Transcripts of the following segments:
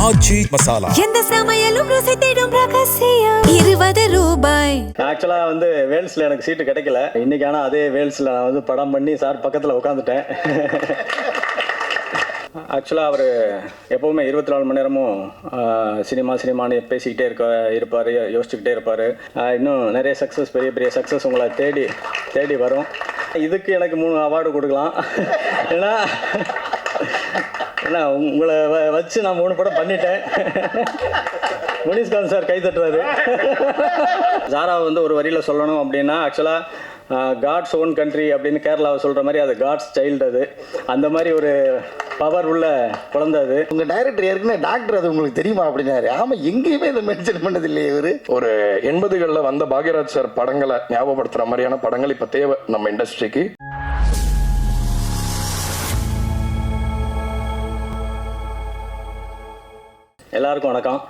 ஆச்சி மசாலா. எந்த சமையலும் ருசி தேடும் ரகசியம். 20 ரூபாய். ஆக்சுவலா வந்து வேல்ஸ்ல எனக்கு சீட்டு கிடைக்கல இன்னைக்கு. ஆனா அதே வேல்ஸ்ல நான் வந்து படம் பண்ணி சார் பக்கத்துல உட்காந்துட்டேன். ஆக்சுவலாக அவர் எப்போவுமே 24 மணி நேரமும் சினிமான்னு பேசிக்கிட்டே இருப்பார், யோசிச்சுக்கிட்டே இருப்பார். இன்னும் நிறைய சக்ஸஸ், பெரிய பெரிய சக்ஸஸ் உங்களை தேடி வரும். இதுக்கு எனக்கு 3 அவார்டு கொடுக்கலாம். ஏன்னா உங்களை வச்சு நான் 3 படம் பண்ணிட்டேன். முனிஷ்காந்த் சார் கை தட்டுறாரு. சாரா வந்து ஒரு வரியில் சொல்லணும் அப்படின்னா, ஆக்சுவலாக காட்ஸ் ஓன் கண்ட்ரி அப்படின்னு கேரளாவை சொல்கிற மாதிரி அது காட்ஸ் சைல்டு. அது அந்த மாதிரி ஒரு பவர் உள்ள குழந்தை அது. உங்கள் டைரக்டர் ஏற்கனவே டாக்டர், அது உங்களுக்கு தெரியுமா அப்படின்னாரு. ஆமாம், எங்கேயுமே இதை மென்ஷன் பண்ணது இல்லையே இவர். ஒரு 80களில் வந்த பாக்யராஜ் சார் படங்களை ஞாபகப்படுத்துகிற மாதிரியான படங்கள் இப்போ தேவை நம்ம இண்டஸ்ட்ரிக்கு. எல்லாருக்கும் வணக்கம்.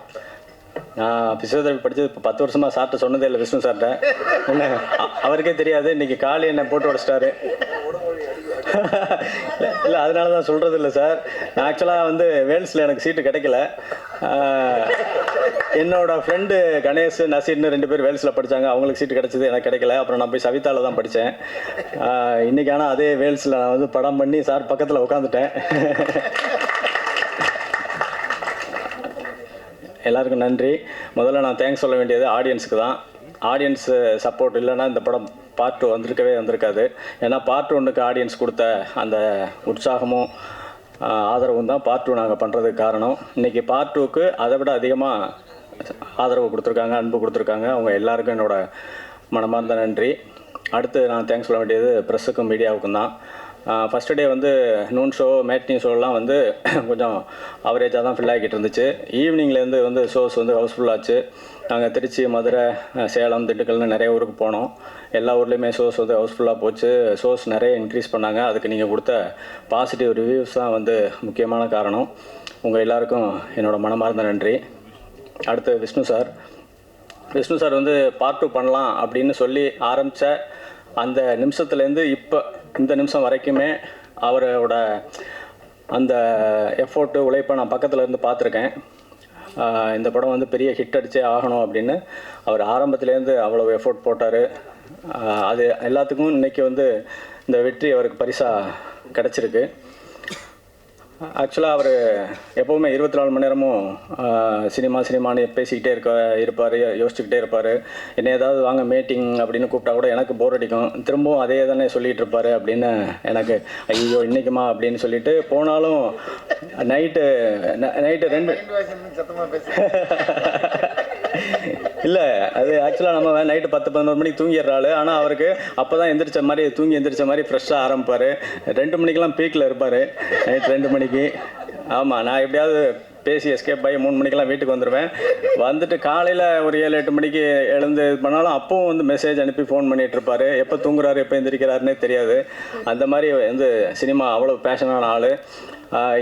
நான் பிசியோதெரபி படித்தது இப்போ 10 வருஷமாக சார்ட்ட சொன்னதே இல்லை, விஷ்ணு சார்ட்ட. என்ன அவருக்கே தெரியாது. இன்னைக்கு காலி என்னை போட்டு உடச்சிட்டாரு. இல்லை, அதனால தான் சொல்கிறது இல்லை சார். நான் ஆக்சுவலாக வந்து வேல்ஸில் எனக்கு சீட்டு கிடைக்கல. என்னோட ஃப்ரெண்டு கணேஷ், நசீர்னு 2 பேர் வேல்ஸில் படித்தாங்க. அவங்களுக்கு சீட்டு கிடைச்சது, எனக்கு கிடைக்கல. அப்புறம் நான் போய் சவிதாவில் தான் படித்தேன். இன்றைக்கி ஆனால் அதே வேல்ஸில் நான் வந்து படம் பண்ணி சார் பக்கத்தில் உட்காந்துட்டேன். எல்லாருக்கும் நன்றி. முதல்ல நான் தேங்க்ஸ் சொல்ல வேண்டியது ஆடியன்ஸுக்கு தான். ஆடியன்ஸ் சப்போர்ட் இல்லைன்னா இந்த படம் பார்ட் 2 வந்திருக்காது. ஏன்னா பார்ட் 1க்கு ஆடியன்ஸ் கொடுத்த அந்த உற்சாகமும் ஆதரவும் தான் பார்ட் 2 நாங்கள் பண்ணுறதுக்கு காரணம். இன்றைக்கி பார்ட் 2க்கு அதை விட அதிகமாக ஆதரவு கொடுத்துருக்காங்க, அன்பு கொடுத்துருக்காங்க. அவங்க எல்லாருக்கும் என்னோட மனமார்ந்த நன்றி. அடுத்து நான் தேங்க்ஸ் சொல்ல வேண்டியது ப்ரெஸ்ஸுக்கும் மீடியாவுக்கும் தான். ஃபஸ்ட்டு டே வந்து நூன் ஷோ, மேட்னி ஷோலாம் வந்து கொஞ்சம் அவரேஜாக தான் ஃபில் ஆகிட்டு இருந்துச்சு. ஈவினிங்லேருந்து வந்து ஷோஸ் வந்து ஹவுஸ்ஃபுல்லாச்சு. நாங்கள் திருச்சி, மதுரை, சேலம், திண்டுக்கல்னு நிறைய ஊருக்கு போனோம். எல்லா ஊர்லேயுமே ஷோஸ் வந்து ஹவுஸ்ஃபுல்லாக போச்சு. ஷோஸ் நிறைய இன்க்ரீஸ் பண்ணாங்க. அதுக்கு நீங்கள் கொடுத்த பாசிட்டிவ் ரிவ்யூஸ் தான் வந்து முக்கியமான காரணம். உங்கள் எல்லாருக்கும் என்னோட மனமார்ந்த நன்றி. அடுத்து விஷ்ணு சார் வந்து பார்ட் 2 பண்ணலாம் அப்படின்னு சொல்லி ஆரம்பித்த அந்த நிமிஷத்துலேருந்து இப்போ இந்த நிமிஷம் வரைக்குமே அவரோட அந்த எஃபோர்ட்டு, உழைப்பை நான் பக்கத்தில் இருந்து பார்த்துருக்கேன். இந்த படம் வந்து பெரிய ஹிட் அடிச்சே ஆகணும் அப்படின்னு அவர் ஆரம்பத்துலேருந்து அவ்வளோ எஃபோர்ட் போட்டார். அது எல்லாத்துக்கும் இன்றைக்கி வந்து இந்த வெற்றி அவருக்கு பரிசாக கிடச்சிருக்கு. ஆக்சுவலாக அவர் எப்போவுமே 24 மணி நேரமும் சினிமான்னு பேசிக்கிட்டே இருப்பார், யோசிச்சுக்கிட்டே இருப்பார். என்ன ஏதாவது வாங்க மீட்டிங் அப்படின்னு கூப்பிட்டா கூட எனக்கு போர் அடிக்கும். திரும்பவும் அதே தானே சொல்லிகிட்டு இருப்பார் அப்படின்னு எனக்கு ஐயோ இன்றைக்குமா அப்படின்னு சொல்லிட்டு போனாலும் நைட்டு 2 இல்லை, அது ஆக்சுவலாக நம்ம நைட்டு 10-11 மணிக்கு தூங்கிடுறாள். ஆனால் அவருக்கு அப்போ தான் எந்திரிச்ச மாதிரி ஃப்ரெஷ்ஷாக ஆரம்பிப்பார். 2 மணிக்கெலாம் பீக்கில் இருப்பார், நைட் 2 மணிக்கு. ஆமாம், நான் எப்படியாவது பேசி எஸ்கேப் ஆகி 3 மணிக்கெல்லாம் வீட்டுக்கு வந்துடுவேன். வந்துட்டு காலையில் ஒரு 7-8 மணிக்கு எழுந்து பண்ணாலும் அப்பவும் வந்து மெசேஜ் அனுப்பி ஃபோன் பண்ணிகிட்டு இருப்பார். எப்போ தூங்குறாரு, எப்போ எந்திரிக்கிறாருன்னே தெரியாது. அந்த மாதிரி வந்து சினிமா அவ்வளோ பேஷனான ஆள்.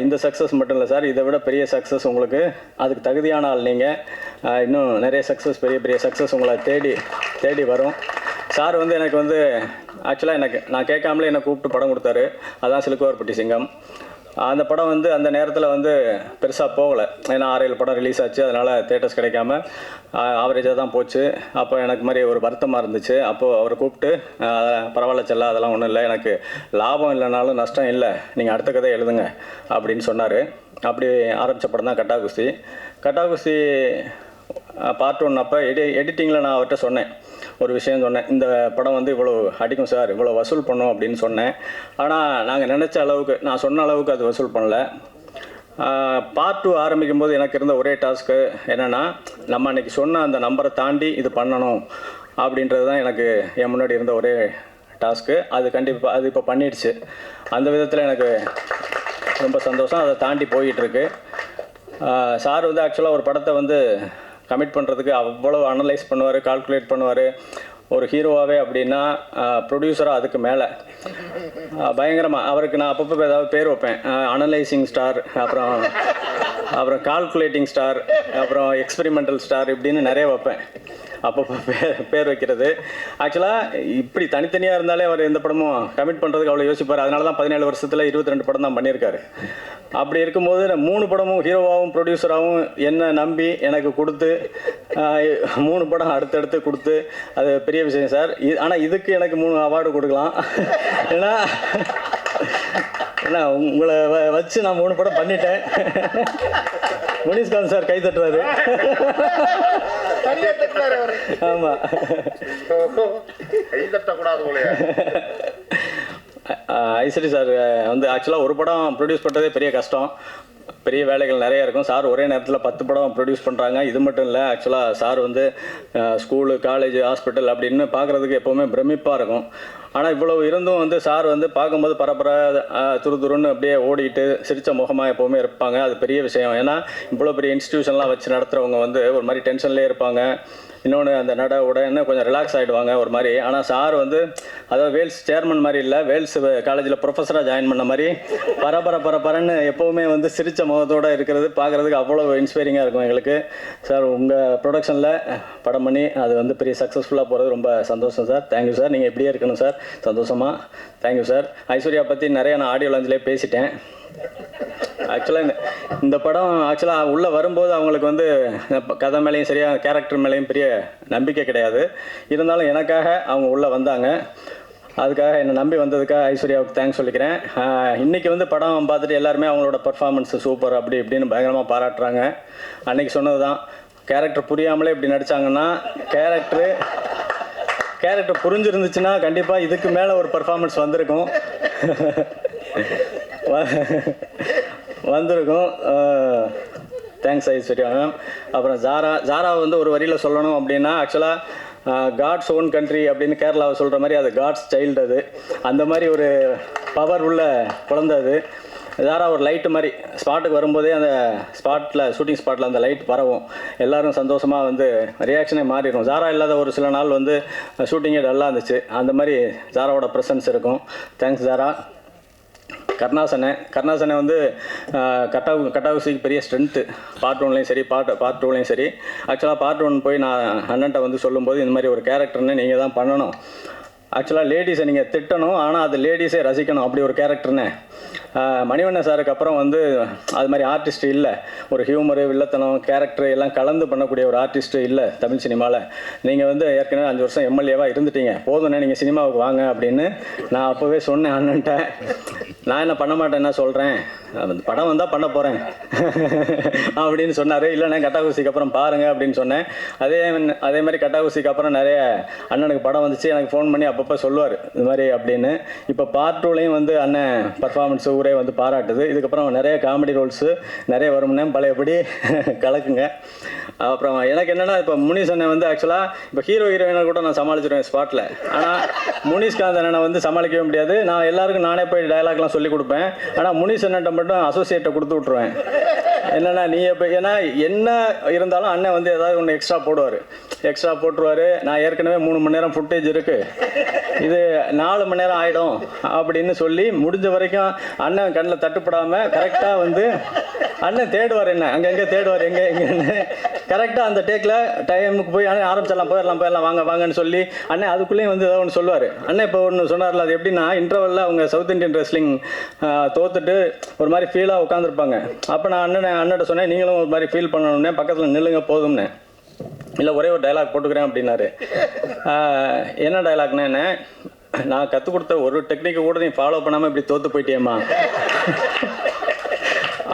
இந்த சக்ஸஸ் மட்டும் இல்லை சார், இதை விட பெரிய சக்ஸஸ் உங்களுக்கு, அதுக்கு தகுதியான ஆள் நீங்கள். இன்னும் நிறைய சக்ஸஸ், பெரிய பெரிய சக்ஸஸ் உங்களை தேடி வரும். சார் வந்து எனக்கு வந்து ஆக்சுவலாக நான் கேட்காமலே என்னை கூப்பிட்டு படம் கொடுத்தாரு. அதான் சிலுக்குவார்பட்டி சிங்கம். அந்த படம் வந்து அந்த நேரத்தில் வந்து பெருசாக போகலை. ஏன்னா 6-7 படம் ரிலீஸ் ஆச்சு. அதனால் தேட்டர்ஸ் கிடைக்காம ஆவரேஜாக தான் போச்சு. அப்போ எனக்கு மாதிரி ஒரு வருத்தமாக இருந்துச்சு. அப்போது அவரை கூப்பிட்டு பரவாயில்ல செல்ல, அதெல்லாம் ஒன்றும் இல்லை, எனக்கு லாபம் இல்லைனாலும் நஷ்டம் இல்லை, நீங்கள் அடுத்த கதை எழுதுங்க அப்படின்னு சொன்னார். அப்படி ஆரம்பித்த படம் தான் கட்டா குஸ்தி பார்ட் 1. அப்போ எடிட்டிங்கில் நான் அவர்கிட்ட சொன்னேன், ஒரு விஷயம் சொன்னேன், இந்த படம் வந்து இவ்வளோ அடிக்கும் சார், இவ்வளோ வசூல் பண்ணும் அப்படின்னு சொன்னேன். ஆனால் நாங்கள் நினச்ச அளவுக்கு, நான் சொன்ன அளவுக்கு அது வசூல் பண்ணல. பார்ட் 2 ஆரம்பிக்கும் போது எனக்கு இருந்த ஒரே டாஸ்க்கு என்னென்னா, நம்ம அன்றைக்கி சொன்ன அந்த நம்பரை தாண்டி இது பண்ணணும் அப்படின்றது தான் எனக்கு என் முன்னாடி இருந்த ஒரே டாஸ்க்கு. அது இப்போ பண்ணிடுச்சு. அந்த விதத்தில் எனக்கு ரொம்ப சந்தோஷம். அதை தாண்டி போயிட்டுருக்கு. சார் வந்து ஆக்சுவலாக ஒரு படத்தை வந்து கமிட் பண்ணுறதுக்கு அவ்வளோ அனலைஸ் பண்ணுவார், கால்குலேட் பண்ணுவார். ஒரு ஹீரோவாகவே அப்படின்னா ப்ரொடியூசராக அதுக்கு மேலே பயங்கரமாக. அவருக்கு நான் அப்பப்போ ஏதாவது பேர் வைப்பேன். அனலைசிங் ஸ்டார், அப்புறம் கால்குலேட்டிங் ஸ்டார், அப்புறம் எக்ஸ்பெரிமெண்டல் ஸ்டார், இப்படின்னு நிறைய வைப்பேன். அப்பப்போ பேர் வைக்கிறது. ஆக்சுவலாக இப்படி தனித்தனியாக இருந்தாலே அவர் எந்த படமும் கமிட் பண்ணுறதுக்கு அவ்வளோ யோசிப்பார். அதனால தான் 17 வருஷத்தில் 22 படம் தான் பண்ணியிருக்காரு. அப்படி இருக்கும்போது 3 படமும் ஹீரோவாகவும் ப்ரொடியூசராகவும் என்னை நம்பி எனக்கு கொடுத்து 3 படம் அடுத்தடுத்து கொடுத்து அது பெரிய விஷயம் சார். ஆனால் இதுக்கு எனக்கு 3 அவார்டு கொடுக்கலாம். ஏன்னா உங்களை வச்சு நான் 3 படம் பண்ணிட்டேன். முனிஷ்காந்த் சார் கை தட்டுறாரு. ஆமாம், கை தட்டக்கூடாது போல. ஐஸ்வரி சார் வந்து ஆக்சுவலாக ஒரு படம் ப்ரொடியூஸ் பண்ணுறதே பெரிய கஷ்டம், பெரிய வேலைகள் நிறைய இருக்கும். சார் ஒரே நேரத்தில் 10 படம் ப்ரொடியூஸ் பண்ணுறாங்க. இது மட்டும் இல்லை, ஆக்சுவலாக சார் வந்து ஸ்கூலு, காலேஜ், ஹாஸ்பிட்டல் அப்படின்னு பார்க்குறதுக்கு எப்போவுமே பிரமிப்பாக இருக்கும். ஆனால் இவ்வளவு இருந்தும் வந்து சார் வந்து பார்க்கும்போது பரபர துருன்னு அப்படியே ஓடிட்டு சிரித்த முகமாக எப்போவுமே இருப்பாங்க. அது பெரிய விஷயம். ஏன்னா இவ்வளோ பெரிய இன்ஸ்டியூஷன்லாம் வச்சு நடத்துகிறவங்க வந்து ஒரு மாதிரி டென்ஷன்லேயே இருப்பாங்க. இன்னொன்று அந்த நட உடனே கொஞ்சம் ரிலாக்ஸ் ஆகிடுவாங்க ஒரு மாதிரி. ஆனால் சார் வந்து அதாவது வேல்ஸ் சேர்மன் மாதிரி இல்லை, வேல்ஸ் காலேஜில் ப்ரொஃபஸராக ஜாயின் பண்ண மாதிரி பரபரன்னு எப்போவுமே வந்து சிரித்த முகத்தோடு இருக்கிறது பார்க்குறதுக்கு அவ்வளோ இன்ஸ்பைரிங்காக இருக்கும் எங்களுக்கு. சார் உங்கள் ப்ரொடக்ஷனில் படம் பண்ணி அது வந்து பெரிய சக்ஸஸ்ஃபுல்லாக போகிறது ரொம்ப சந்தோஷம் சார். Thank you sir. நீங்கள் எப்படியே இருக்கணும் சார், சந்தோஷமாக. Thank you sir. ஐஸ்வர்யா பற்றி நிறைய நான் ஆடியோ லாஞ்சிலே பேசிட்டேன். ஆக்சுவலாக இந்த படம் ஆக்சுவலாக உள்ளே வரும்போது அவங்களுக்கு வந்து கதை மேலேயும் சரியாக கேரக்டர் மேலேயும் பெரிய நம்பிக்கை கிடையாது. இருந்தாலும் எனக்காக அவங்க உள்ளே வந்தாங்க. அதுக்காக என்னை நம்பி வந்ததுக்காக ஐஸ்வர்யாவுக்கு தேங்க்ஸ் சொல்லிக்கிறேன். இன்றைக்கி வந்து படம் பார்த்துட்டு எல்லாருமே அவங்களோட பர்ஃபார்மன்ஸு சூப்பர் அப்படி இப்படின்னு பயங்கரமாக பாராட்டுறாங்க. அன்றைக்கி சொன்னது தான், கேரக்டர் புரியாமலே இப்படி நடித்தாங்கன்னா கேரக்டர் புரிஞ்சிருந்துச்சுன்னா கண்டிப்பாக இதுக்கு மேலே ஒரு பர்ஃபார்மன்ஸ் வந்திருக்கும். Thanks Aishwarya ma'am. அப்புறம் ஜாரா வந்து ஒரு வரியில் சொல்லணும் அப்படின்னா, ஆக்சுவலாக காட்ஸ் ஓன் கண்ட்ரி அப்படின்னு கேரளாவை சொல்கிற மாதிரி அது காட்ஸ் சைல்டு. அது அந்த மாதிரி ஒரு பவர் உள்ள குழந்தை அது. ஜாரா ஒரு லைட்டு மாதிரி ஸ்பாட்டுக்கு வரும்போதே அந்த ஷூட்டிங் ஸ்பாட்டில் அந்த லைட் பரவும், எல்லோரும் சந்தோஷமாக வந்து ரியாக்ஷனே மாறிடும். ஜாரா இல்லாத ஒரு சில நாள் வந்து ஷூட்டிங்கே டல்லாக இருந்துச்சு. அந்த மாதிரி ஜாராவோட ப்ரெசன்ஸ் இருக்கும். தேங்க்ஸ் ஜாரா. கருணாசனை வந்து கட்டாவுசிக்கு பெரிய ஸ்ட்ரென்த்து. பார்ட் 1லையும் சரி பார்ட் 2லையும் சரி. ஆக்சுவலாக பார்ட் 1 போய் நான் அண்ணன்ட்ட வந்து சொல்லும்போது இந்த மாதிரி ஒரு கேரக்டர்னு நீங்கள் தான் பண்ணணும். ஆக்சுவலாக லேடிஸை நீங்கள் திட்டணும், ஆனால் அது லேடிஸே ரசிக்கணும், அப்படி ஒரு கேரக்டர்னு. மணிவண்ணன் சாருக்கு அப்புறம் வந்து அது மாதிரி ஆர்டிஸ்ட் இல்லை. ஒரு ஹியூமரு, வில்லத்தனம், கேரக்டர் எல்லாம் கலந்து பண்ணக்கூடிய ஒரு ஆர்டிஸ்ட்டு இல்லை தமிழ் சினிமாவில். நீங்கள் வந்து ஏற்கனவே 5 வருஷம் எம்எல்ஏவாக இருந்துட்டீங்க, போதும்ண்ணே நீங்கள் சினிமாவுக்கு வாங்க அப்படின்னு நான் அப்போவே சொன்னேன் அண்ணன்ட்ட. நான் என்ன பண்ண மாட்டேன், என்ன சொல்கிறேன், படம் வந்தால் பண்ண போகிறேன் அப்படின்னு சொன்னார். இல்லைண்ணே கட்டாகுசிக்கு அப்புறம் பாருங்கள் அப்படின்னு சொன்னேன். அதே மாதிரி கட்டாகுசிக்கு அப்புறம் நிறைய அண்ணனுக்கு படம் வந்துச்சு, எனக்கு ஃபோன் பண்ணி அப்பப்போ சொல்லுவார் இது மாதிரி அப்படின்னு. இப்போ பார்ட் 2லையும் வந்து அண்ணன் பர்ஃபார்மன்ஸ் ஊரே வந்து பாராட்டுது. இதுக்கப்புறம் நிறைய காமெடி ரோல்ஸு நிறைய வரும்னே, பழையபடி கலக்குங்க. அப்புறம் எனக்கு என்னென்னா, இப்போ முனிஷ் அண்ணன் வந்து ஆக்சுவலாக இப்போ ஹீரோயினை கூட நான் சமாளிச்சிடுவேன் ஸ்பாட்டில். ஆனால் முனிஷ்காந்த் அண்ணனை வந்து சமாளிக்கவே முடியாது. நான் எல்லாருக்கும் நானே போய் டயலாக்லாம் சொல்லி கொடுப்பேன். ஆனால் முனிஷ் அண்ணன்ட்ட மட்டும் அசோசியேட்டை கொடுத்து விட்ருவேன். என்னென்னா நீ இப்போ ஏன்னா என்ன இருந்தாலும் அண்ணன் வந்து ஏதாவது ஒன்று எக்ஸ்ட்ரா போட்டுருவார். நான் ஏற்கனவே 3 மணி நேரம் ஃபுட்டேஜ் இருக்குது, இது 4 மணி நேரம் ஆகிடும் அப்படின்னு சொல்லி முடிஞ்ச வரைக்கும் அண்ணன் கண்ணில் தட்டுப்படாமல் கரெக்டாக வந்து அண்ணன் தேடுவார். என்ன அங்கங்கே தேடுவார், எங்கன்னு கரெக்டாக அந்த டேக்கில் டைமுக்கு போய் அண்ணன் ஆரம்பிச்சிடலாம், போயிடலாம் வாங்கன்னு சொல்லி அண்ணன் அதுக்குள்ளேயும் வந்து ஏதாவது ஒன்று சொல்லுவார். அண்ணன் இப்போ ஒன்று சொன்னார்ல, அது எப்படின்னா இன்டர்வலில் அவங்க சவுத் இண்டியன் ரெஸ்லிங் தோத்துட்டு ஒரு மாதிரி ஃபீலாக உட்காந்துருப்பாங்க. அப்போ நான் அண்ணன்ட்ட சொன்னேன், நீங்களும் ஒரு மாதிரி ஃபீல் பண்ணணுன்னே, பக்கத்தில் நில்லுங்க போதும்னு. இல்லை ஒரே ஒரு டைலாக் போட்டுக்கிறேன் அப்படின்னாரு. என்ன டைலாக்னா, என்ன நான் கற்றுக் கொடுத்த ஒரு டெக்னிக்கை கூட நீ ஃபாலோ பண்ணாமல் இப்படி தோற்று போயிட்டேம்மா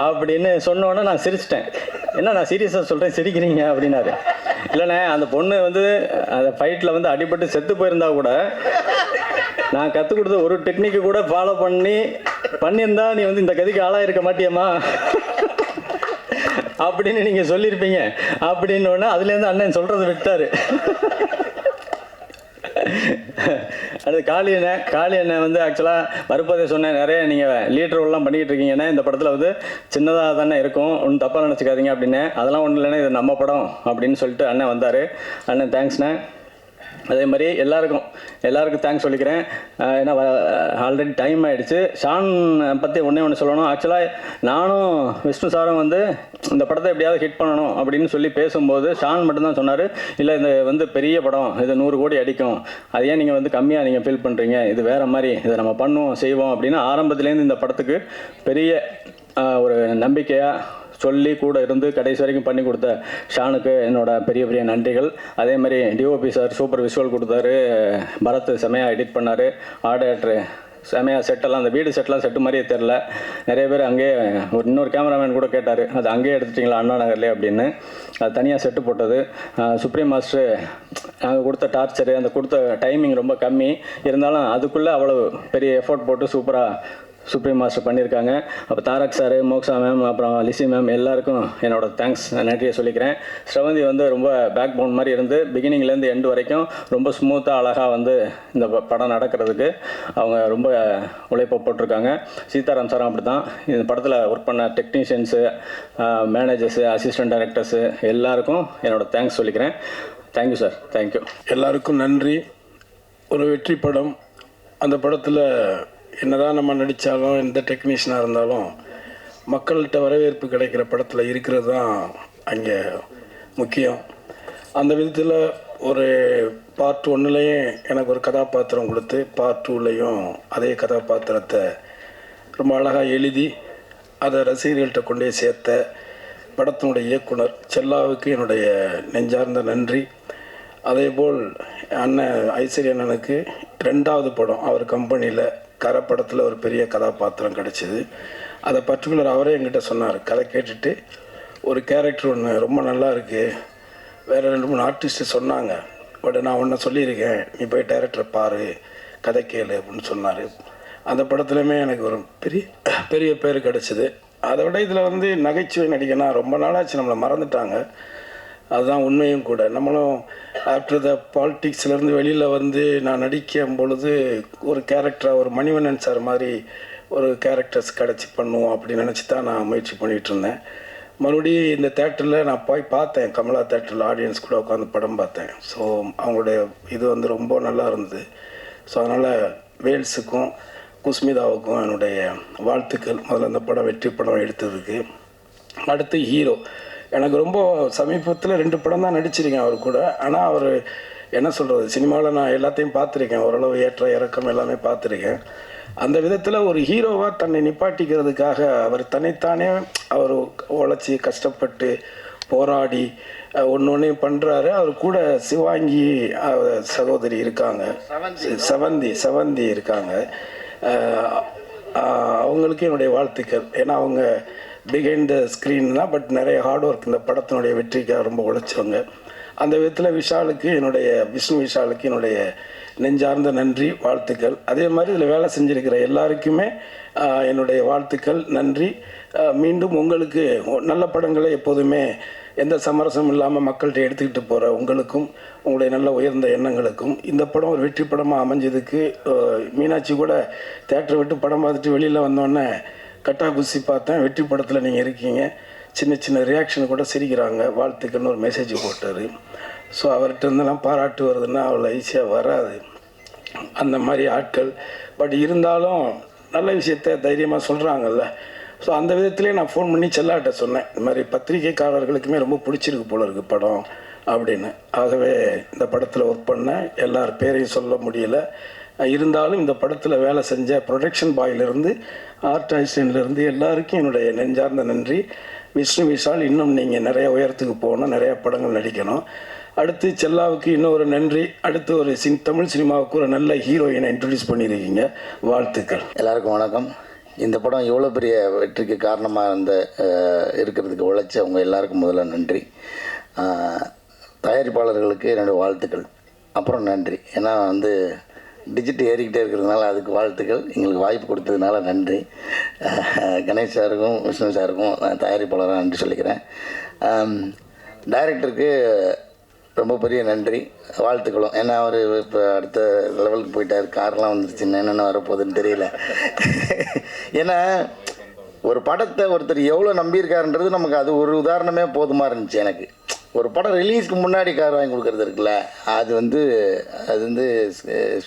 அப்படின்னு சொன்னோன்னே நான் சிரிச்சிட்டேன். என்ன நான் சீரியஸாக சொல்கிறேன் சிரிக்கிறீங்க அப்படின்னாரு. இல்லைண்ணே அந்த பொண்ணு வந்து அந்த ஃபைட்டில் வந்து அடிபட்டு செத்து போயிருந்தா கூட நான் கற்றுக் கொடுத்த ஒரு டெக்னிக்கு கூட ஃபாலோ பண்ணியிருந்தா நீ வந்து இந்த கதிக்கு ஆளாக இருக்க மாட்டியம்மா அப்படின்னு நீங்கள் சொல்லியிருப்பீங்க அப்படின்னோடனே அதுலேருந்து அண்ணன் சொல்கிறத விட்டார். அடுத்து காளி அண்ணன் வந்து ஆக்சுவலாக வரும்போதே சொன்னேன், நிறைய நீங்கள் லீட் ரோல்லாம் பண்ணிக்கிட்டு இருக்கீங்கன்னா இந்த படத்தில் வந்து சின்னதாக தானே இருக்கும், ஒன்றும் தப்பாக நினச்சிக்காதீங்க அப்படின்னு. அதெல்லாம் ஒன்றும் இல்லைன்னா இது நம்ம படம் அப்படின்னு சொல்லிட்டு அண்ணன் வந்தார். அண்ணன் தேங்க்ஸ்ண்ணே. அதே மாதிரி எல்லாருக்கும் தேங்க்ஸ் சொல்லிக்கிறேன். ஏன்னா ஆல்ரெடி டைம் ஆகிடுச்சு. ஷான் பற்றி ஒன்று சொல்லணும். ஆக்சுவலாக நானும் விஷ்ணு சாரும் வந்து இந்த படத்தை எப்படியாவது ஹிட் பண்ணணும் அப்படின்னு சொல்லி பேசும்போது ஷான் மட்டும்தான் சொன்னார், இல்லை இது பெரிய படம், இது 100 கோடி அடிக்கும், அது ஏன் நீங்கள் கம்மியாக நீங்கள் ஃபீல் பண்ணுறீங்க, இது வேறு மாதிரி, இதை நம்ம பண்ணுவோம் செய்வோம் அப்படின்னு ஆரம்பத்துலேருந்து இந்த படத்துக்கு பெரிய ஒரு நம்பிக்கையாக சொல்லி கூட இருந்து கடைசி வரைக்கும் பண்ணி கொடுத்த ஷானுக்கு என்னோட பெரிய நன்றிகள். அதே மாதிரி டிஓபி சார் சூப்பர் விஷுவல் கொடுத்தாரு, பரத் செமையாக எடிட் பண்ணார், ஆர்டர் செமையாக செட்டெல்லாம் அந்த வீடு செட்டெலாம் செட்டு மாதிரியே தெரில. நிறைய பேர் அங்கேயே இன்னொரு கேமராமேன் கூட கேட்டார், அது அங்கேயே எடுத்துட்டிங்களா அண்ணா நகர்லேயே அப்படின்னு. அது தனியாக செட்டு போட்டது. சுப்ரீம் மாஸ்டர் நாங்கள் கொடுத்த டார்ச்சரு, அந்த கொடுத்த டைமிங் ரொம்ப கம்மி இருந்தாலும் அதுக்குள்ளே அவ்வளோ பெரிய எஃபோர்ட் போட்டு சூப்பராக சுப்ரீம் மாஸ்டர் பண்ணியிருக்காங்க. அப்போ தாரக் சார், மோக்ஷா மேம், அப்புறம் லிசி மேம் எல்லாருக்கும் என்னோட தேங்க்ஸ் நன்றியை சொல்லிக்கிறேன். ஸ்ரவந்தி ரொம்ப பேக் போன் மாதிரி இருந்து பிகினிங்லேருந்து எண்டு வரைக்கும் ரொம்ப ஸ்மூத்தாக அழகாக இந்த படம் நடக்கிறதுக்கு அவங்க ரொம்ப உழைப்பை போட்டிருக்காங்க. சீதாராம் சாரும் அப்படி தான். இந்த படத்தில் ஒர்க் பண்ண டெக்னீஷியன்ஸு, மேனேஜர்ஸு, அசிஸ்டன்ட் டைரக்டர்ஸு எல்லாருக்கும் என்னோட தேங்க்ஸ் சொல்லிக்கிறேன். Thank you sir, thank you. எல்லாருக்கும் நன்றி. ஒரு வெற்றி படம். அந்த படத்தில் என்னதான் நம்ம நடித்தாலும் எந்த டெக்னீஷியனாக இருந்தாலும் மக்கள்கிட்ட வரவேற்பு கிடைக்கிற படத்தில் இருக்கிறது தான் அங்கே முக்கியம். அந்த விதத்தில் ஒரு பார்ட் 1லேயும் எனக்கு ஒரு கதாபாத்திரம் கொடுத்து பார்ட் 2லேயும் அதே கதாபாத்திரத்தை ரொம்ப அழகாக எழுதி அதை ரசிகர்கள்ட்ட கொண்டே சேர்த்த படத்தினுடைய இயக்குனர் செல்லாவுக்கு என்னுடைய நெஞ்சார்ந்த நன்றி. அதேபோல் அண்ணன் ஐஸ்வர்யா அண்ணனுக்கு 2வது படம் அவர் கம்பெனியில் கரை படத்தில் ஒரு பெரிய கதாபாத்திரம் கிடச்சிது. அதை பர்டிகுலர் அவரே என்கிட்ட சொன்னார். கதை கேட்டுட்டு ஒரு கேரக்டர் ஒன்று ரொம்ப நல்லா இருக்குது, வேறு 2-3 ஆர்டிஸ்ட்டு சொன்னாங்க, பட் நான் ஒன்று சொல்லியிருக்கேன், நீ போய் டைரக்டரை பாரு, கதை கேளு அப்படின்னு சொன்னார். அந்த படத்துலையுமே எனக்கு ஒரு பெரிய பேர் கிடச்சிது. அதை விட இதில் நகைச்சுவை நடிகனா ரொம்ப நாளாச்சு, நம்மளை மறந்துட்டாங்க. அதுதான் உண்மையும் கூட. நம்மளும் ஆஃப்டர் த பாலிட்டிக்ஸ்லேருந்து வெளியில் நான் நடிக்கும் பொழுது ஒரு கேரக்டராக ஒரு மணிவண்ணன் சார் மாதிரி ஒரு கேரக்டர்ஸ் கிடச்சி பண்ணுவோம் அப்படின்னு நினச்சி தான் நான் முயற்சி பண்ணிகிட்டு இருந்தேன். மறுபடியும் இந்த தேட்டரில் நான் போய் பார்த்தேன், கமலா தேட்டரில் ஆடியன்ஸ் கூட உட்காந்து படம் பார்த்தேன். ஸோ அவங்களுடைய இது ரொம்ப நல்லா இருந்தது. ஸோ அதனால் வேல்ஸுக்கும் குஸ்மிதாவுக்கும் என்னுடைய வாழ்த்துக்கள். முதல்ல அந்த படம் வெற்றி படம் எடுத்ததுக்கு. அடுத்து ஹீரோ. எனக்கு ரொம்ப சமீபத்தில் 2 படம் தான் நடிச்சிருக்கேன் அவர் கூட. ஆனால் அவர் என்ன சொல்கிறது, சினிமாவில் நான் எல்லாத்தையும் பார்த்துருக்கேன், ஓரளவு ஏற்ற இறக்கம் எல்லாமே பார்த்துருக்கேன். அந்த விதத்தில் ஒரு ஹீரோவாக தன்னை நிப்பாட்டிக்கிறதுக்காக அவர் தன்னைத்தானே அவர் உழைச்சி கஷ்டப்பட்டு போராடி ஒன்று பண்ணுறாரு. அவர் கூட சிவாங்கி சகோதரி இருக்காங்க, செவந்தி இருக்காங்க. அவங்களுக்கு என்னுடைய வாழ்த்துக்கள். ஏன்னா அவங்க பிஹைண்ட் த ஸ்க்ரீன் தான், பட் நிறைய ஹார்ட் ஒர்க் இந்த படத்தினுடைய வெற்றிக்காக ரொம்ப உழைச்சவங்க. அந்த விதத்தில் விஷ்ணு விஷாலுக்கு என்னுடைய நெஞ்சார்ந்த நன்றி, வாழ்த்துக்கள். அதே மாதிரி இதில் வேலை செஞ்சுருக்கிற எல்லாருக்குமே என்னுடைய வாழ்த்துக்கள், நன்றி. மீண்டும் உங்களுக்கு நல்ல படங்களை எப்போதுமே எந்த சமரசமும் இல்லாமல் மக்கள்கிட்ட எடுத்துக்கிட்டு போகிற உங்களுக்கும் உங்களுடைய நல்ல உயர்ந்த எண்ணங்களுக்கும் இந்த படம் ஒரு வெற்றி படமாக அமைஞ்சதுக்கு மீனாட்சி கூட தேட்டரை விட்டு படம் பார்த்துட்டு வெளியில் வந்தோடனே கட்டா குசி பார்த்தேன், வெற்றி படத்தில் நீங்கள் இருக்கீங்க, சின்ன ரியாக்ஷன் கூட சிரிக்கிறாங்க, வாழ்த்துக்கள்னு ஒரு மெசேஜ் போட்டார். ஸோ அவர்கிட்ட இருந்தெல்லாம் பாராட்டு வருதுன்னா அவ்வளோ ஈஸியாக வராது அந்த மாதிரி ஆட்கள். பட் இருந்தாலும் நல்ல விஷயத்த தைரியமாக சொல்கிறாங்கல்ல. ஸோ அந்த விதத்துலேயே நான் ஃபோன் பண்ணி செல்லாட்ட சொன்னேன், இந்த மாதிரி பத்திரிகைக்காரர்களுக்குமே ரொம்ப பிடிச்சிருக்கு போல இருக்குது படம் அப்படின்னு. ஆகவே இந்த படத்தில் ஒர்க் பண்ண எல்லார் பேரையும் சொல்ல முடியலை. இருந்தாலும் இந்த படத்தில் வேலை செஞ்ச ப்ரொடக்ஷன் பாயிலிருந்து ஆர்ட் அசிஸ்டன்ட்லேருந்து எல்லாருக்கும் என்னுடைய நெஞ்சார்ந்த நன்றி. விஷ்ணு விஷால், இன்னும் நீங்கள் நிறைய உயரத்துக்கு போகணும், நிறையா படங்கள் நடிக்கணும். அடுத்து செல்லாவுக்கு இன்னொரு நன்றி. அடுத்து ஒரு தமிழ் சினிமாவுக்கு ஒரு நல்ல ஹீரோயினை இன்ட்ரடியூஸ் பண்ணியிருக்கீங்க, வாழ்த்துக்கள். எல்லாருக்கும் வணக்கம். இந்த படம் இவ்வளோ பெரிய வெற்றிக்கு காரணமாக இருக்கிறதுக்கு உழைச்சவங்க எல்லாருக்கும் முதல்ல நன்றி. தயாரிப்பாளர்களுக்கு என்னுடைய வாழ்த்துக்கள், அப்புறம் நன்றி. ஏன்னா டிஜிட் ஏறிக்கிட்டே இருக்கிறதுனால அதுக்கு வாழ்த்துக்கள், எங்களுக்கு வாய்ப்பு கொடுத்ததுனால நன்றி. கணேஷ் சாருக்கும் விஷ்ணு சாருக்கும் தயாரிப்பாளராக நன்றி சொல்லிக்கிறேன். டைரக்டருக்கு ரொம்ப பெரிய நன்றி, வாழ்த்துக்களும். ஏன்னா அவர் இப்போ அடுத்த லெவலுக்கு போயிட்டார், கார்லாம் வந்துருச்சு, என்னென்ன வரப்போகுதுன்னு தெரியல. ஏன்னா ஒரு படத்தை ஒருத்தர் எவ்வளோ நம்பியிருக்காருன்றது நமக்கு அது ஒரு உதாரணமே போதுமாக இருந்துச்சு. எனக்கு ஒரு படம் ரிலீஸ்க்கு முன்னாடி கார் வாங்கி கொடுக்குறது இருக்குல்ல, அது வந்து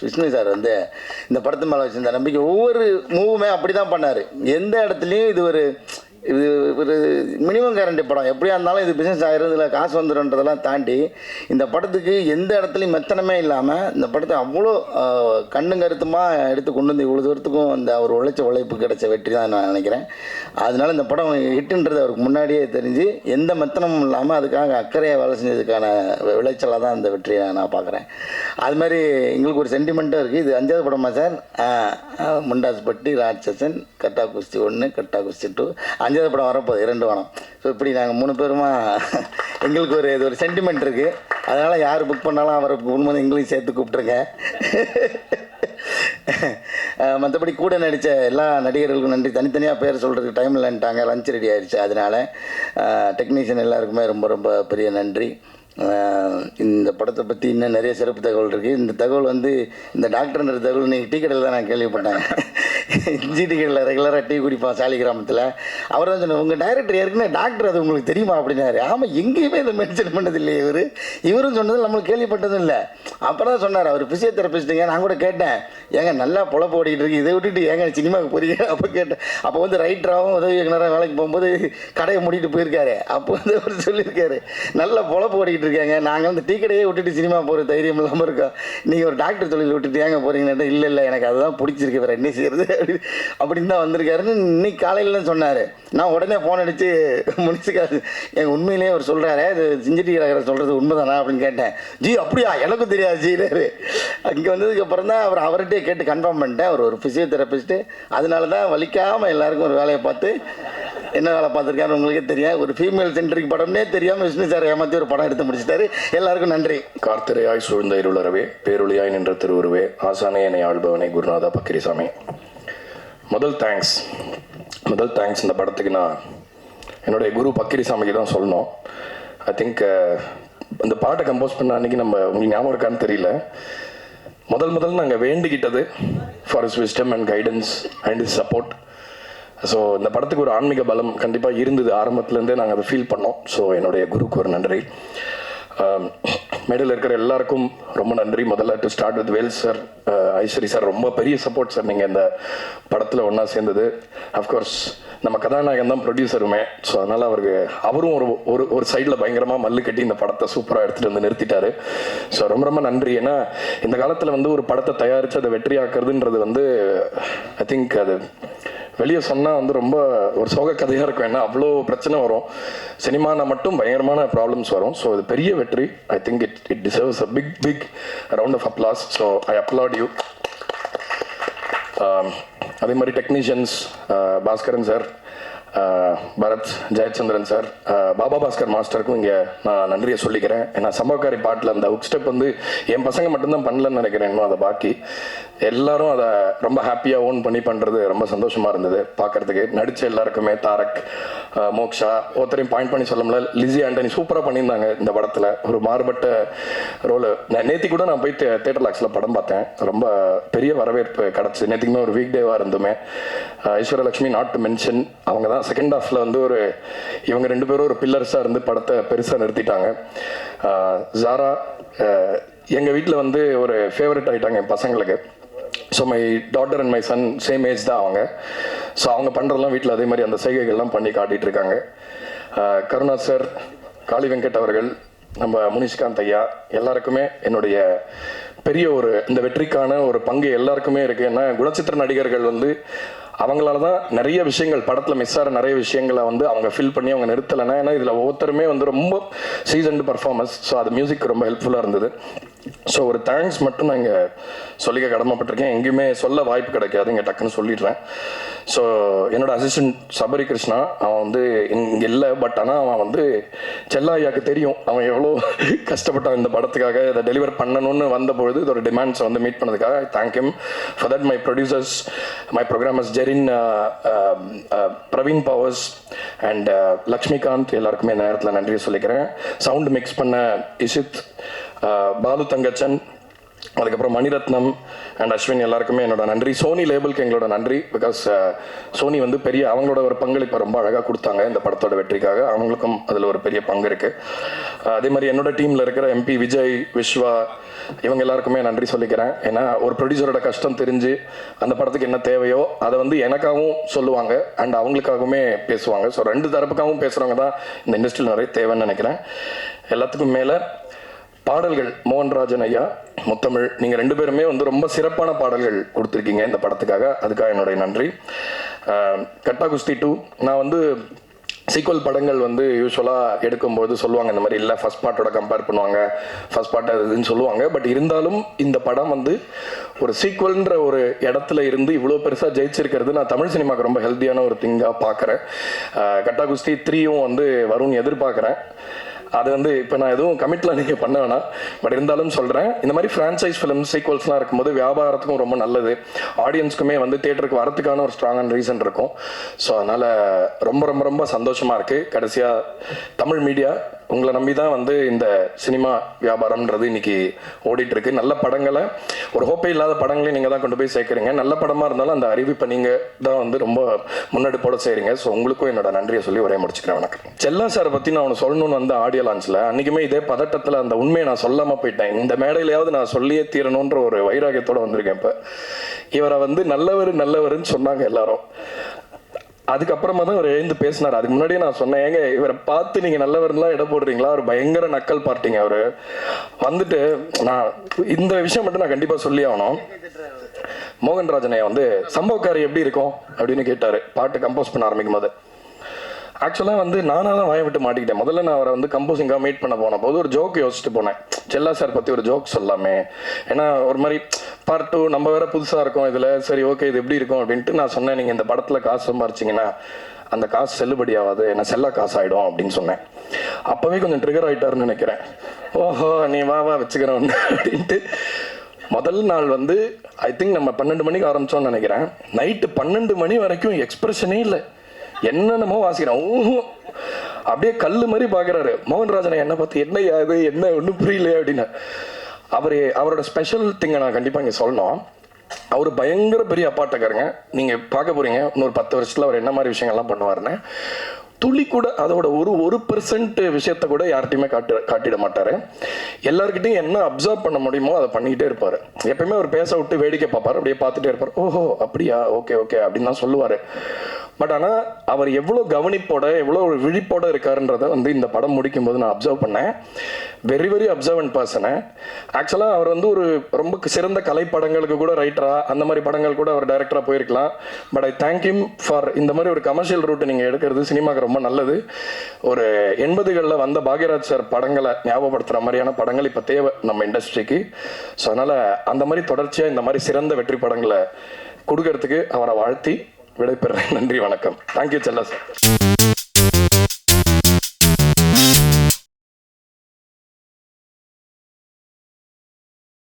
விஷ்ணு சார் வந்து இந்த படத்து மேலே வச்சிருந்த நம்பிக்கை. ஒவ்வொரு மூவுமே அப்படி தான் பண்ணார். எந்த இடத்துலையும் இது ஒரு மினிமம் கேரண்டி படம், எப்படியா இருந்தாலும் இது பிஸ்னஸ் ஆகிரும், இதில் காசு வந்துடும்ன்றதெல்லாம் தாண்டி இந்த படத்துக்கு எந்த இடத்துலையும் மெத்தனமே இல்லாமல் இந்த படத்தை அவ்வளோ கண்ணும் கருத்துமாக எடுத்து கொண்டு வந்து இவ்வளோ தூரத்துக்கும் அந்த அவர் உழைப்பு கிடைச்ச வெற்றி தான் நான் நினைக்கிறேன். அதனால இந்த படம் ஹிட்டுன்றது அவருக்கு முன்னாடியே தெரிஞ்சு எந்த மெத்தனமும் இல்லாமல் அதுக்காக அக்கறையாக வேலை செஞ்சதுக்கான விளைச்சலாக தான் இந்த வெற்றியை நான் பார்க்குறேன். அது மாதிரி எங்களுக்கு ஒரு சென்டிமெண்ட்டாக இருக்குது. இது 5வது படமா சார்? முண்டாஸ்பட்டி, ராட்சசன், கட்டா குஸ்தி 1, கட்டா குஸ்தி 2, 5வது படம் வரப்போகுது, 2 படம். ஸோ இப்படி நாங்கள் 3 பேருமா எங்களுக்கு ஒரு சென்டிமெண்ட் இருக்குது. அதனால் யார் புக் பண்ணாலும் அவரை குடும்பம் எங்களையும் சேர்த்து கூப்பிட்ருங்க. மற்றபடி கூட நடித்த எல்லா நடிகர்களுக்கும் நன்றி. தனித்தனியாக பேர் சொல்கிறதுக்கு டைம் இல்லைன்ட்டாங்க, லஞ்ச் ரெடி ஆகிடுச்சு. அதனால் டெக்னீஷியன் எல்லாருக்குமே ரொம்ப ரொம்ப பெரிய நன்றி. இந்த படத்தை பற்றி இன்னும் நிறைய சிறப்பு தகவல் இருக்குது. இந்த தகவல் வந்து இந்த டாக்டர்ன்ற தகவல் நீங்கள் டீ கடையில் தான் நான் கேள்விப்பட்டேன். இஞ்சி டீ கடையில் ரெகுலராக டீ குடிப்பான் சாலி கிராமத்தில். அவர் தான் சொன்னார், உங்கள் டைரக்டர் ஏற்கனவே டாக்டர், அது உங்களுக்கு தெரியுமா அப்படின்னாரு. ஆமாம், எங்கேயுமே இதை மென்ஷன் பண்ணது இல்லையே இவரும் சொன்னது நம்மளுக்கு கேள்விப்பட்டதும் இல்லை. அப்புறம் தான் சொன்னார் அவர் ஃபிசியோதெரபிஸ்ட்டுங்க. நான் கூட கேட்டேன், ஏங்க நல்லா பொழப்பு ஓடிக்கிட்டு இருக்கு, இதை விட்டுட்டு ஏங்க சினிமாவுக்கு போறீங்க? அப்போ கேட்டேன். அப்போ வந்து ரைட்டராகவும் உதவி இயக்குனராக வேலைக்கு போகும்போது கடையை மூடிட்டு போயிருக்காரு. அப்போ வந்து அவர் சொல்லியிருக்காரு, நல்ல பொழப்பு ஓடிக்கிட்டு இருக்காங்க, நாங்கள் வந்து டீ கடையே விட்டுட்டு சினிமா போகிற தைரியம் இல்லாமல் இருக்கோம், நீங்கள் ஒரு டாக்டர் தொழில் விட்டுட்டு ஏங்க போகிறீங்கன்னு. இல்லை எனக்கு அதுதான் பிடிச்சிருக்கு, வேறு என்ன செய்யறது அப்படின்னு தான் வந்திருக்காருன்னு இன்னைக்கு காலையில் சொன்னார். நான் உடனே ஃபோன் அடித்து முடிச்சுக்காது, எங்கள் உண்மையிலேயே அவர் சொல்கிறாரு, இது சிஞ்சிட்டி கடைக்காரர் சொல்கிறது உண்மைதானா அப்படின்னு கேட்டேன். ஜி அப்படியா, எனக்கும் தெரியாது ஜினாரு. அங்கே வந்ததுக்கப்புறம் தான் அவர்கிட்டே கேட்டு கன்ஃபார்ம் பண்ணிட்டேன். அவர் ஒரு ஃபிசியோதெரபிஸ்ட்டு. அதனால தான் வலிக்காமல் எல்லாருக்கும் ஒரு வேலையை பார்த்து என்ன வேலை பார்த்துருக்காரு உங்களுக்கே தெரியும். ஒரு ஃபீமேல் சென்ட்ரிக் படம்னே தெரியாமல் விஷ்ணு சார் ஏமாற்றி ஒரு படம் எடுத்து முடிச்சிட்டாரு. எல்லாருக்கும் நன்றி. கார்த்திரையாய் சூழ்ந்த இருளறவே, பேரொழியாய் நின்ற திருவுருவே, ஆசானே என்னை ஆள்பவனே, குருநாதா பக்கிரிசாமி. முதல் தேங்க்ஸ் இந்த படத்துக்கு நான் என்னுடைய குரு பக்கிரிசாமிக்கு தான் சொல்லணும். ஐ திங்க் இந்த பாட்டை கம்போஸ் பண்ண அன்றைக்கி உங்களுக்கு ஞாபகம் இருக்கான்னு தெரியல, முதல் நாங்கள் வேண்டிக்கிட்டது for his wisdom and guidance and his support. So இந்த படத்துக்கு ஒரு ஆன்மீக பலம் கண்டிப்பாக இருந்தது, ஆரம்பத்துலேருந்தே நாங்கள் அதை ஃபீல் பண்ணோம். ஸோ என்னுடைய குருக்கு ஒரு நன்றி. மேடையில் இருக்கிற எல்லாருக்கும் ரொம்ப நன்றி. முதல்ல to start with Vel sir, Aishwari sir, ரொம்ப பெரிய சப்போர்ட் சார் நீங்கள் இந்த படத்தில் ஒன்றா சேர்ந்தது. அஃப்கோர்ஸ் நம்ம கதாநாயகன் தான் ப்ரொடியூசருமே. ஸோ அதனால் அவரும் ஒரு சைடில் பயங்கரமாக மல்லு கட்டி இந்த படத்தை சூப்பராக எடுத்துகிட்டு வந்து நிறுத்திட்டாரு. ஸோ ரொம்ப நன்றி. ஏன்னா இந்த காலத்தில் வந்து ஒரு படத்தை தயாரித்து அதை வெற்றியாக்குறதுன்றது ஐ திங்க் அது வெளியே சொன்னால் ரொம்ப ஒரு சோக கதையாக இருக்கும். ஏன்னா அவ்வளோ பிரச்சனை வரும், சினிமாவில் மட்டும் பயங்கரமான ப்ராப்ளம்ஸ் வரும். ஸோ அது பெரிய வெற்றி. I think it deserves a big round of applause. So I applaud you. அதே மாதிரி technicians Bhaskaran sir, Bharath, Jayachandran sir, Baba Bhaskar மாஸ்டருக்கும் இங்கே நான் நன்றியை சொல்லிக்கிறேன். ஏன்னா சம்பவக்காரி பாட்டில் அந்த ஹுக் ஸ்டெப் என் பசங்க மட்டும்தான் பண்ணலன்னு நினைக்கிறேன். இன்னும் அதை பாக்கி எல்லாரும் அதை ரொம்ப ஹாப்பியாக ஓன் பண்ணி பண்ணுறது ரொம்ப சந்தோஷமாக இருந்தது பார்க்குறதுக்கு. நடித்த எல்லாருக்குமே, தாரக், மோக்ஷா, ஒருத்தரையும் பாயிண்ட் பண்ணி சொல்ல முடியல, லிஸி ஆண்டனி சூப்பராக பண்ணியிருந்தாங்க இந்த படத்தில். ஒரு மாறுபட்ட ரோலு. நேற்று கூட நான் போய் தேட்டர் லாக்ஸில் படம் பார்த்தேன், ரொம்ப பெரிய வரவேற்பு கிடச்சி. நேற்றுக்குமே ஒரு வீக் டேவாக இருந்துமே. ஐஸ்வர்யலட்சுமி நாட் டு மென்ஷன், அவங்க தான் செகண்ட் ஹாஃபில் இவங்க 2 பேரும் ஒரு பில்லர்ஸாக இருந்து படத்தை பெருசாக நிறுத்திட்டாங்க. ஜாரா எங்கள் வீட்டில் ஒரு ஃபேவரட் ஆகிட்டாங்க என் பசங்களுக்கு. So my daughter and my son same age தான் அவங்க. ஸோ அவங்க பண்ணுறதெல்லாம் வீட்டில் அதே மாதிரி அந்த செய்கைகள்லாம் பண்ணி காட்டிகிட்டு இருக்காங்க. கருணா சார், காளி வெங்கட் அவர்கள், நம்ம முனிஷ்காந்த் ஐயா, எல்லாருக்குமே என்னுடைய பெரிய இந்த வெற்றிக்கான ஒரு பங்கு எல்லாருக்குமே இருக்குது. ஏன்னா குணச்சித்திர நடிகர்கள் அவங்களால தான் நிறைய விஷயங்கள் படத்தில் மிஸ் ஆகிற நிறைய விஷயங்களை அவங்க ஃபில் பண்ணி அவங்க நிறுத்தலைன்னா. ஏன்னா இதில் ஒவ்வொருத்தருமே ரொம்ப சீசன்டு பர்ஃபார்மன்ஸ். ஸோ அது மியூசிக் ரொம்ப ஹெல்ப்ஃபுல்லாக இருந்தது. ஸோ ஒரு தேங்க்ஸ் மட்டும் நான் இங்கே சொல்லிக்க கடமைப்பட்டிருக்கேன். எங்கேயுமே சொல்ல வாய்ப்பு கிடைக்காது, இங்கே டக்குன்னு சொல்லிடுறேன். ஸோ என்னோட அசிஸ்டன்ட் சபரி கிருஷ்ணா, அவன் இங்கே இல்லை, பட் ஆனால் அவன் செல்லாயாக்கு தெரியும் அவன் எவ்வளோ கஷ்டப்பட்டான் இந்த படத்துக்காக. இதை டெலிவர் பண்ணணும்னு வந்தபொழுது இதோட டிமாண்ட்ஸை மீட் பண்ணதுக்காக I thank him for that. My producers, my programmers Jerin, Praveen Powers and Lakshmikanth, எல்லாருக்குமே இந்த நேரத்தில் நன்றியை சொல்லிக்கிறேன். சவுண்ட் மிக்ஸ் பண்ண இஷித், பாலு தங்கச்சன், அதுக்கப்புறம் மணிரத்னம் அண்ட் அஸ்வின் எல்லாருக்குமே என்னோட நன்றி. சோனி லேபிளுக்கு எங்களோட நன்றி. பிகாஸ் சோனி வந்து பெரிய அவங்களோட ஒரு பங்களிப்பை ரொம்ப அழகாக கொடுத்தாங்க இந்த படத்தோட வெற்றிக்காக. அவங்களுக்கும் அதில் ஒரு பெரிய பங்கு இருக்குது. அதே மாதிரி என்னோட டீமில் இருக்கிற MP விஜய், விஸ்வா, இவங்க எல்லாருக்குமே நன்றி சொல்லிக்கிறேன். ஏன்னா ஒரு ப்ரொடியூசரோட கஷ்டம் தெரிஞ்சு அந்த படத்துக்கு என்ன தேவையோ அதை வந்து எனக்காகவும் சொல்லுவாங்க அண்ட் அவங்களுக்காகவுமே பேசுவாங்க. ஸோ ரெண்டு தரப்புக்காகவும் பேசுகிறவங்க தான் இந்த இண்டஸ்ட்ரியில் நிறைய தேவைன்னு நினைக்கிறேன். எல்லாத்துக்கும் மேலே பாடல்கள் மோகன்ராஜன் ஐயா, முத்தமிழ், நீங்கள் ரெண்டு பேருமே வந்து ரொம்ப சிறப்பான பாடல்கள் கொடுத்துருக்கீங்க இந்த படத்துக்காக. அதுக்காக என்னுடைய நன்றி. கட்டா குஸ்தி 2 நான் வந்து சீக்வல் படங்கள் வந்து யூஸ்வலாக எடுக்கும்போது சொல்லுவாங்க இந்த மாதிரி இல்லை ஃபர்ஸ்ட் பார்ட்டோட கம்பேர் பண்ணுவாங்க, ஃபர்ஸ்ட் பார்ட் அதுன்னு சொல்லுவாங்க. பட் இருந்தாலும் இந்த படம் வந்து ஒரு சீக்வல்ன்ற ஒரு இடத்துல இருந்து இவ்வளோ பெருசாக ஜெயிச்சிருக்கிறது நான் தமிழ் சினிமாவுக்கு ரொம்ப ஹெல்த்தியான ஒரு திங்காக பார்க்குறேன். கட்டா குஸ்தி 3யும் வந்து வரும்னு எதிர்பார்க்குறேன். அது வந்து இப்போ நான் எதுவும் கமிட்லாம் நீங்கள் பண்ண வேணாம். பட் இருந்தாலும் சொல்கிறேன், இந்த மாதிரி ஃப்ரான்ச்சைஸ் ஃபிலிம் சீக்வல்ஸ்லாம் இருக்கும்போது வியாபாரத்துக்கும் ரொம்ப நல்லது, ஆடியன்ஸ்க்குமே வந்து தியேட்டருக்கு வரத்துக்கான ஒரு ஸ்ட்ராங்கான ரீசன் இருக்கும். ஸோ அதனால் ரொம்ப ரொம்ப ரொம்ப சந்தோஷமாக இருக்குது. கடைசியாக தமிழ் மீடியா உங்களை நம்பி தான் வந்து இந்த சினிமா வியாபாரம்ன்றது இன்னைக்கு ஓடிட்டுருக்கு. நல்ல படங்களை, ஒரு ஹோப்பே இல்லாத படங்களையும் நீங்கள் தான் கொண்டு போய் சேர்க்குறீங்க. நல்ல படமாக இருந்தாலும் அந்த அறிவிப்பை நீங்கள் தான் வந்து ரொம்ப முன்னெடுப்போட செய்கிறீங்க. ஸோ உங்களுக்கும் என்னோட நன்றியை சொல்லி ஒரே முடிச்சுக்கிறேன். வணக்கம். செல்லா சாரை பற்றி நான் ஒன்று சொல்லணும்னு வந்து ஆடியோ லான்ச்சில் அன்றைக்குமே இதே பதட்டத்தில் அந்த உண்மையை நான் சொல்லாமல் போயிட்டேன். இந்த மேடையிலையாவது நான் சொல்லியே தீரணுன்ற ஒரு வைராகியத்தோடு வந்திருக்கேன். இப்போ இவரை வந்து நல்லவருன்னு சொன்னாங்க எல்லாரும். அதுக்கப்புறமா தான் அவர் எழுந்து பேசினார். அதுக்கு முன்னாடியே நான் சொன்னேன், ஏங்க இவரை பார்த்து நீங்கள் நல்லவர்லாம் இடம் போடுறீங்களா, ஒரு பயங்கர நக்கல் பார்ட்டிங்க அவர். வந்துட்டு நான் இந்த விஷயம் மட்டும் நான் கண்டிப்பாக சொல்லி ஆகணும். மோகன்ராஜனையை வந்து சம்பவக்காரி எப்படி இருக்கும் அப்படின்னு கேட்டார் பாட்டு கம்போஸ் பண்ண ஆரம்பிக்கும் போது. ஆக்சுவலாக வந்து நானாக தான் வாயை விட்டு மாட்டிக்கிட்டேன். முதல்ல நான் அவரை வந்து கம்போசிங்காக மீட் பண்ண போன போது ஒரு ஜோக் யோசிச்சுட்டு போனேன், செல்லா சார் பற்றி ஒரு ஜோக் சொல்லாமே, ஏன்னா ஒரு மாதிரி பார்ட் 2 நம்ம வேற புதுசாக இருக்கோம் இதில், சரி ஓகே இது எப்படி இருக்கும் அப்படின்ட்டு நான் சொன்னேன், நீங்கள் இந்த படத்தில் காசு சம்பாரிச்சிங்கன்னா அந்த காசு செல்லுபடி ஆகாது, என்ன செல்லா காசு ஆகிடும் அப்படின்னு சொன்னேன். அப்போவே கொஞ்சம் ட்ரிகர் ஆகிட்டாருன்னு நினைக்கிறேன். ஓஹோ நீ வா வச்சுக்கிறேன் ஒன்று அப்படின்ட்டு. முதல் நாள் வந்து ஐ திங்க் நம்ம 12 மணிக்கு ஆரம்பித்தோன்னு நினைக்கிறேன். நைட்டு 12 மணி வரைக்கும் எக்ஸ்பிரஷனே இல்லை, என்னென்னமோ வாசிக்கிறேன். அப்படியே கல்லு மாதிரி பார்க்குறாரு. மோகன்ராஜனை என்ன பார்த்து என்ன அது என்ன ஒன்றும் புரியல அப்படின்னு. அவரோட ஸ்பெஷல் திங்கை நான் கண்டிப்பாக இங்கே சொல்லணும். அவர் பயங்கர பெரிய அப்பாட்டக்காரங்க. நீங்கள் பார்க்க போகிறீங்க இன்னொரு 10 வருஷத்தில் அவர் என்ன மாதிரி விஷயங்கள்லாம் பண்ணுவாருன்னு. துளி கூட அதோட ஒரு 1% விஷயத்த கூட யார்கிட்டையுமே காட்டிட மாட்டார். எல்லாருக்கிட்டையும் என்ன அப்சர்வ் பண்ண முடியுமோ அதை பண்ணிக்கிட்டே இருப்பார். எப்பயுமே அவர் பேச விட்டு வேடிக்கை பார்ப்பார், அப்படியே பார்த்துட்டே இருப்பார். ஓஹோ அப்படியா, ஓகே அப்படின்னு தான் சொல்லுவார். பட் ஆனால் அவர் எவ்வளோ கவனிப்போட எவ்வளோ ஒரு விழிப்போட இருக்காருன்றதை வந்து இந்த படம் முடிக்கும் போது நான் அப்சர்வ் பண்ணேன். Very very observant person. ஆக்சுவலாக அவர் வந்து ஒரு ரொம்ப சிறந்த கலைப்படங்களுக்கு கூட ரைட்டரா, அந்த மாதிரி படங்கள் கூட அவர் டைரக்டராக போயிருக்கலாம். But I thank him for இந்த மாதிரி ஒரு கமர்ஷியல் ரூட் நீங்கள் எடுக்கிறது சினிமாவுக்கு ரொம்ப நல்லது. ஒரு 80களில் வந்த பாக்யராஜ் சார் படங்களை ஞாபகப்படுத்துகிற மாதிரியான படங்கள் இப்போ தேவை நம்ம இண்டஸ்ட்ரிக்கு. ஸோ அதனால் அந்த மாதிரி தொடர்ச்சியாக இந்த மாதிரி சிறந்த வெற்றி படங்களை கொடுக்கறதுக்கு அவரை வாழ்த்தி விடைபெறுறேன். நன்றி, வணக்கம். தேங்க்யூ செல்லா சார்.